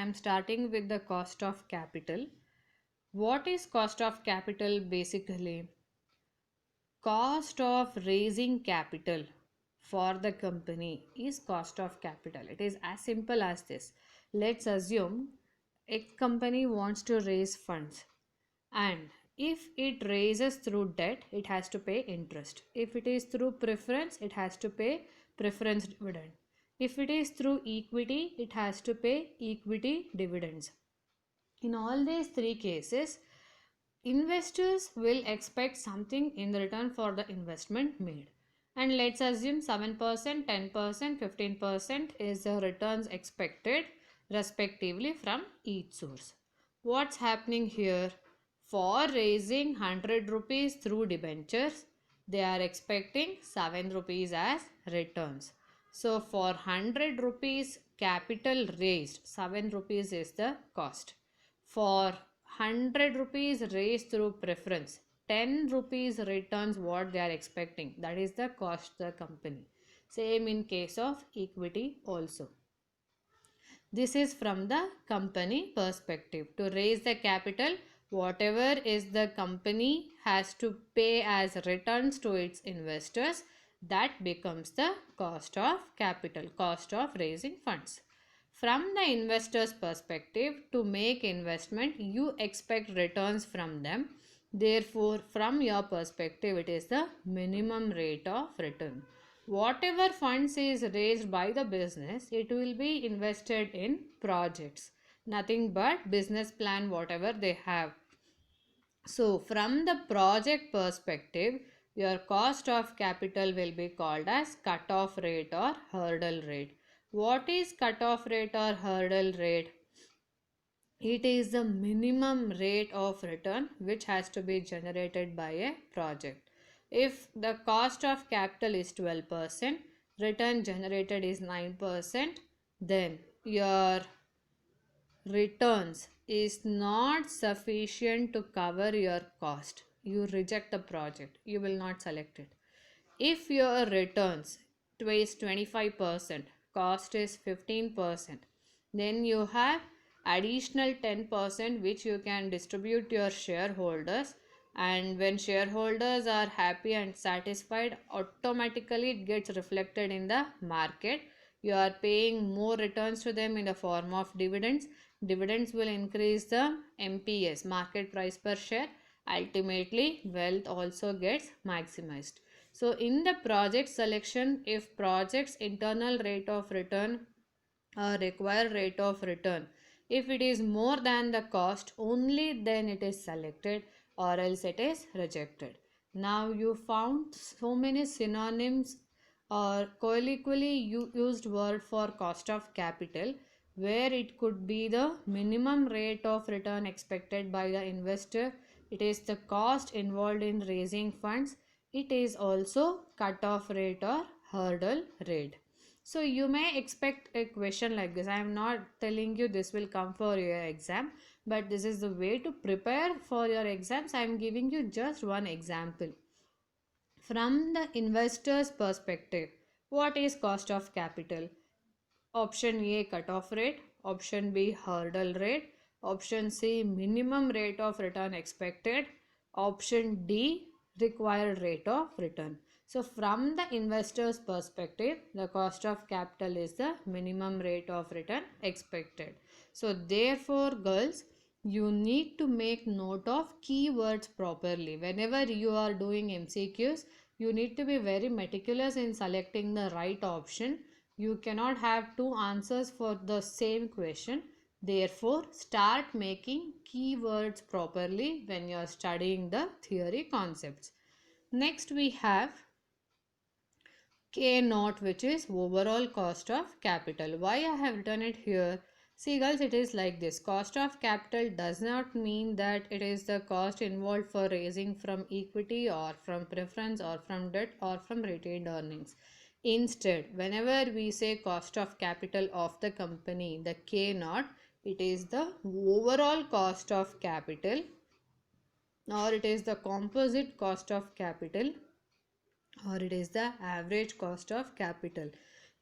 am starting with the cost of capital. What is cost of capital basically? Cost of raising capital for the company is cost of capital. It is as simple as this. Let's assume a company wants to raise funds, and if it raises through debt, it has to pay interest. If it is through preference, it has to pay preference dividend. If it is through equity, it has to pay equity dividends. In all these three cases, investors will expect something in return for the investment made. And let's assume 7%, 10%, 15% is the returns expected respectively from each source. What's happening here? For raising 100 rupees through debentures, they are expecting 7 rupees as returns. So for 100 rupees capital raised, 7 rupees is the cost. For 100 rupees raised through preference, 10 rupees returns what they are expecting. That is the cost the company. Same in case of equity also. This is from the company perspective. To raise the capital, whatever is the company has to pay as returns to its investors, that becomes the cost of capital, cost of raising funds. From the investor's perspective, to make investment, you expect returns from them. Therefore, from your perspective, it is the minimum rate of return. Whatever funds is raised by the business, it will be invested in projects. Nothing but business plan, whatever they have. So, from the project perspective, your cost of capital will be called as cutoff rate or hurdle rate. What is cutoff rate or hurdle rate? It is the minimum rate of return which has to be generated by a project. If the cost of capital is 12%, return generated is 9%, then your returns is not sufficient to cover your cost. You reject the project. You will not select it. If your returns is 25%, cost is 15%, then you have additional 10% which you can distribute to your shareholders, and when shareholders are happy and satisfied, automatically it gets reflected in the market. You are paying more returns to them in the form of dividends. Dividends will increase the MPS, market price per share. Ultimately, wealth also gets maximized. So in the project selection, if project's internal rate of return or required rate of return, if it is more than the cost, only then it is selected, or else it is rejected. Now you found so many synonyms or colloquially used word for cost of capital, where it could be the minimum rate of return expected by the investor. It is the cost involved in raising funds. It is also cutoff rate or hurdle rate. So you may expect a question like this. I am not telling you this will come for your exam, but this is the way to prepare for your exams. I am giving you just one example. From the investor's perspective, what is cost of capital? Option A, cutoff rate. Option B, hurdle rate. Option C, minimum rate of return expected. Option D, required rate of return. So from the investor's perspective, the cost of capital is the minimum rate of return expected. So therefore, girls, you need to make note of keywords properly. Whenever you are doing MCQs, you need to be very meticulous in selecting the right option. You cannot have two answers for the same question. Therefore, start making keywords properly when you are studying the theory concepts. Next, we have K naught, which is overall cost of capital. Why I have written it here? See girls, it is like this. Cost of capital does not mean that it is the cost involved for raising from equity or from preference or from debt or from retained earnings. Instead, whenever we say cost of capital of the company, the K naught, it is the overall cost of capital, or it is the composite cost of capital, or it is the average cost of capital.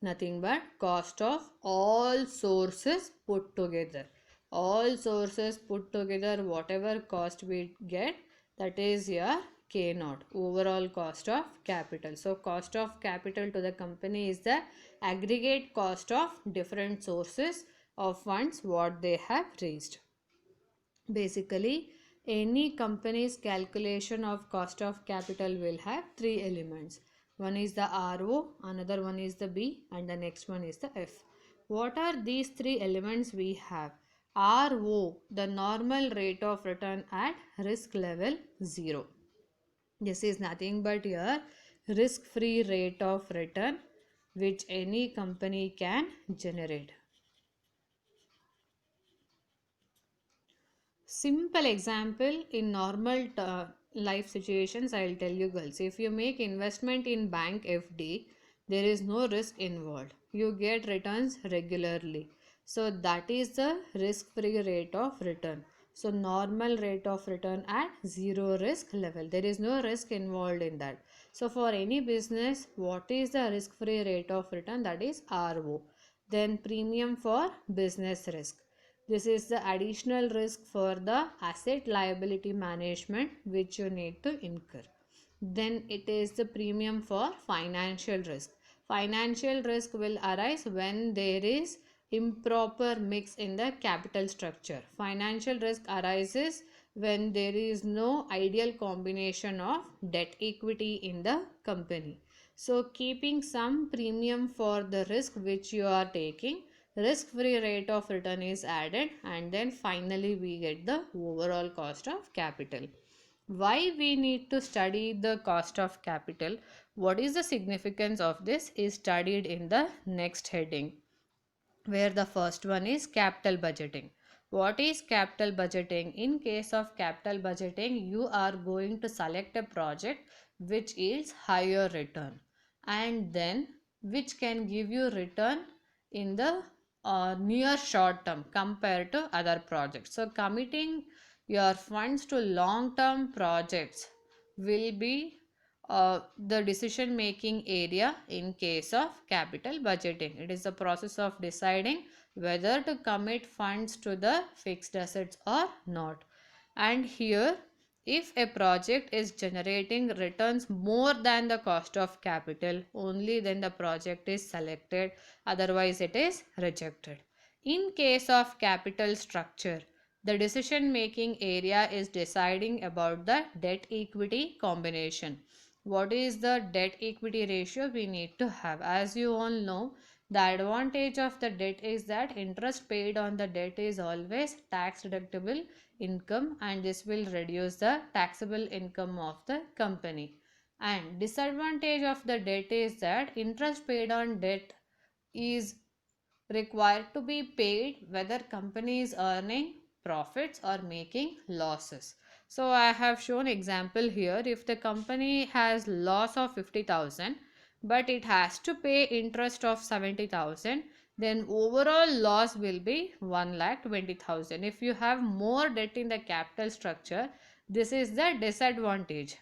Nothing but cost of all sources put together. All sources put together, whatever cost we get, that is your K naught, overall cost of capital. So cost of capital to the company is the aggregate cost of different sources of funds what they have raised. Basically, any company's calculation of cost of capital will have three elements. One is the RO, another one is the B, and the next one is the F. What are these three elements we have? RO, the normal rate of return at risk level 0. This is nothing but your risk-free rate of return which any company can generate. Simple example in normal life situations, I'll tell you girls. If you make investment in bank FD, there is no risk involved. You get returns regularly. So that is the risk-free rate of return. So normal rate of return at zero risk level. There is no risk involved in that. So for any business, what is the risk-free rate of return? That is RO. Then premium for business risk. This is the additional risk for the asset liability management which you need to incur. Then it is the premium for financial risk. Financial risk will arise when there is improper mix in the capital structure. Financial risk arises when there is no ideal combination of debt equity in the company. So keeping some premium for the risk which you are taking, risk-free rate of return is added, and then finally we get the overall cost of capital. Why we need to study the cost of capital? What is the significance of this is studied in the next heading, where the first one is capital budgeting. What is capital budgeting? In case of capital budgeting, you are going to select a project which yields higher return, and then which can give you return in the near short term compared to other projects. So committing your funds to long term projects will be the decision making area in case of capital budgeting. It is the process of deciding whether to commit funds to the fixed assets or not. And here, if a project is generating returns more than the cost of capital, only then the project is selected, otherwise it is rejected. In case of capital structure, the decision making area is deciding about the debt equity combination. What is the debt equity ratio we need to have? As you all know, the advantage of the debt is that interest paid on the debt is always tax deductible income, and this will reduce the taxable income of the company. And disadvantage of the debt is that interest paid on debt is required to be paid whether company is earning profits or making losses. So I have shown example here. If the company has loss of 50,000 but it has to pay interest of 70,000, then overall loss will be 1,20,000. If you have more debt in the capital structure, this is the disadvantage.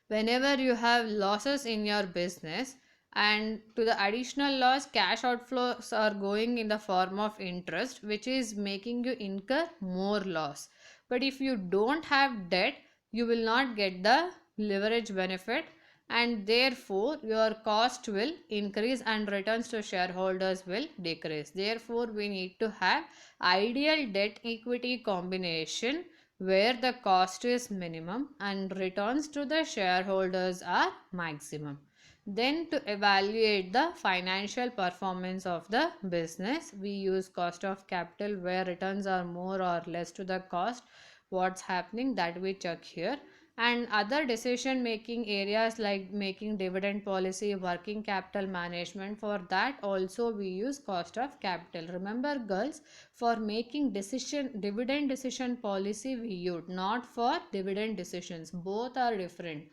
Whenever you have losses in your business, and to the additional loss, cash outflows are going in the form of interest, which is making you incur more loss. But if you don't have debt, you will not get the leverage benefit, and therefore your cost will increase and returns to shareholders will decrease. Therefore we need to have ideal debt equity combination where the cost is minimum and returns to the shareholders are maximum. Then to evaluate the financial performance of the business, we use cost of capital where returns are more or less to the cost. What's happening, that we check here. And other decision making areas like making dividend policy, working capital management, for that also we use cost of capital. Remember girls, for making dividend decision policy we use, not for dividend decisions. Both are different.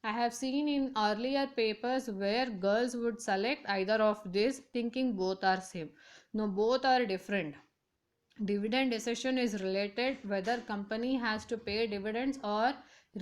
I have seen in earlier papers where girls would select either of these thinking both are same. No, both are different. Dividend decision is related whether company has to pay dividends or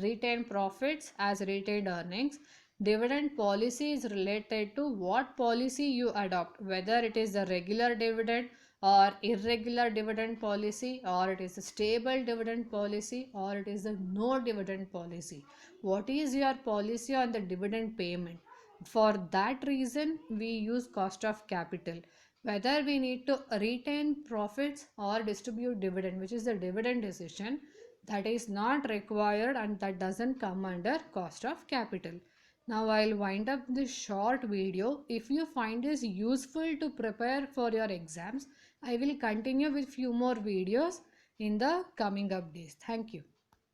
retain profits as retained earnings. Dividend policy is related to what policy you adopt, whether it is a regular dividend or irregular dividend policy, or it is a stable dividend policy, or it is a no dividend policy. What is your policy on the dividend payment? For that reason, we use cost of capital. Whether we need to retain profits or distribute dividend, which is the dividend decision, that is not required and that doesn't come under cost of capital. Now I'll wind up this short video. If you find this useful to prepare for your exams, I will continue with few more videos in the coming up days. Thank you.